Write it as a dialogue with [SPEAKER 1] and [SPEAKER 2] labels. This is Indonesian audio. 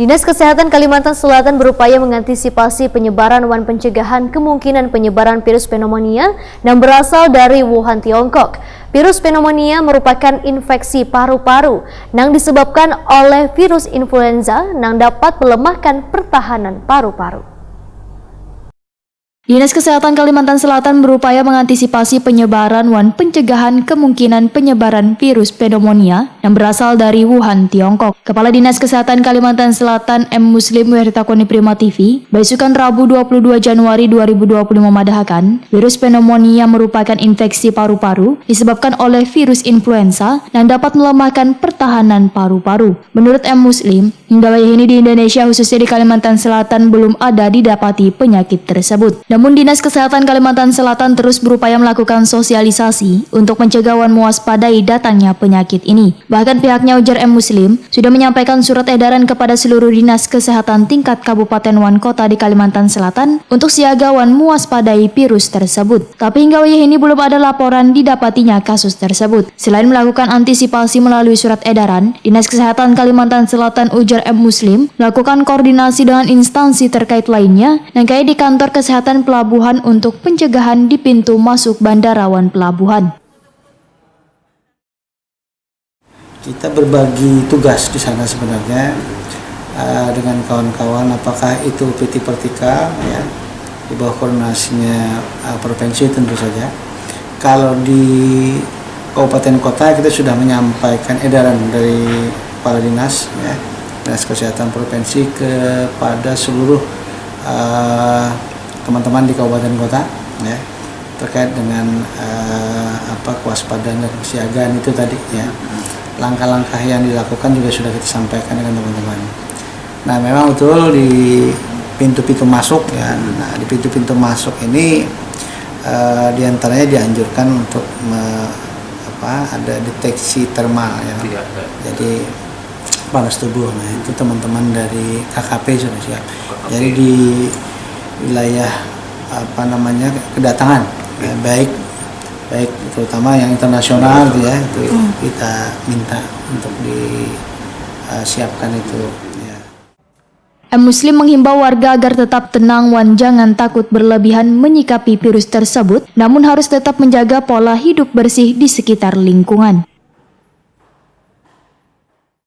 [SPEAKER 1] Dinas Kesehatan Kalimantan Selatan berupaya mengantisipasi penyebaran pencegahan kemungkinan penyebaran virus pneumonia yang berasal dari Wuhan, Tiongkok. Virus pneumonia merupakan infeksi paru-paru yang disebabkan oleh virus influenza yang dapat melemahkan pertahanan paru-paru. Dinas Kesehatan Kalimantan Selatan berupaya mengantisipasi penyebaran pencegahan kemungkinan penyebaran virus pneumonia yang berasal dari Wuhan, Tiongkok. Kepala Dinas Kesehatan Kalimantan Selatan M. Muslim Wertakoni Prima TV, Baisukan Rabu 22 Januari 2020 memadahkan, virus pneumonia merupakan infeksi paru-paru disebabkan oleh virus influenza yang dapat melemahkan pertahanan paru-paru. Menurut M. Muslim, hingga ini di Indonesia khususnya di Kalimantan Selatan belum ada didapati penyakit tersebut. Namun Dinas Kesehatan Kalimantan Selatan terus berupaya melakukan sosialisasi untuk mencegah mewaspadai datangnya penyakit ini. Bahkan pihaknya, ujar M. Muslim, sudah menyampaikan surat edaran kepada seluruh Dinas Kesehatan tingkat Kabupaten Kota di Kalimantan Selatan untuk siaga mewaspadai virus tersebut. Tapi hingga ini belum ada laporan didapatinya kasus tersebut. Selain melakukan antisipasi melalui surat edaran, Dinas Kesehatan Kalimantan Selatan, ujar M. Muslim, melakukan koordinasi dengan instansi terkait lainnya yang kayak di kantor kesehatan pelabuhan untuk pencegahan di pintu masuk Bandara Pelabuhan.
[SPEAKER 2] Kita berbagi tugas di sana sebenarnya dengan kawan-kawan, apakah itu PT Pertika ya, di bawah koordinasinya provinsi tentu saja. Kalau di kabupaten kota kita sudah menyampaikan edaran dari kepala dinas ya, Dinas Kesehatan Provinsi kepada seluruh teman-teman di kabupaten kota ya, terkait dengan kewaspadaan dan kesiagaan itu tadi ya. Langkah-langkah yang dilakukan juga sudah kita sampaikan dengan teman-teman. Nah, memang betul di pintu-pintu masuk ya. Nah, di pintu-pintu masuk ini diantaranya dianjurkan untuk ada deteksi termal ya. Jadi panas tubuh. Nah, itu teman-teman dari KKP sudah siap. Jadi di wilayah kedatangan ya, baik terutama yang internasional ya, itu kita minta untuk disiapkan itu ya.
[SPEAKER 1] M. Muslim menghimbau warga agar tetap tenang jangan takut berlebihan menyikapi virus tersebut, namun harus tetap menjaga pola hidup bersih di sekitar lingkungan.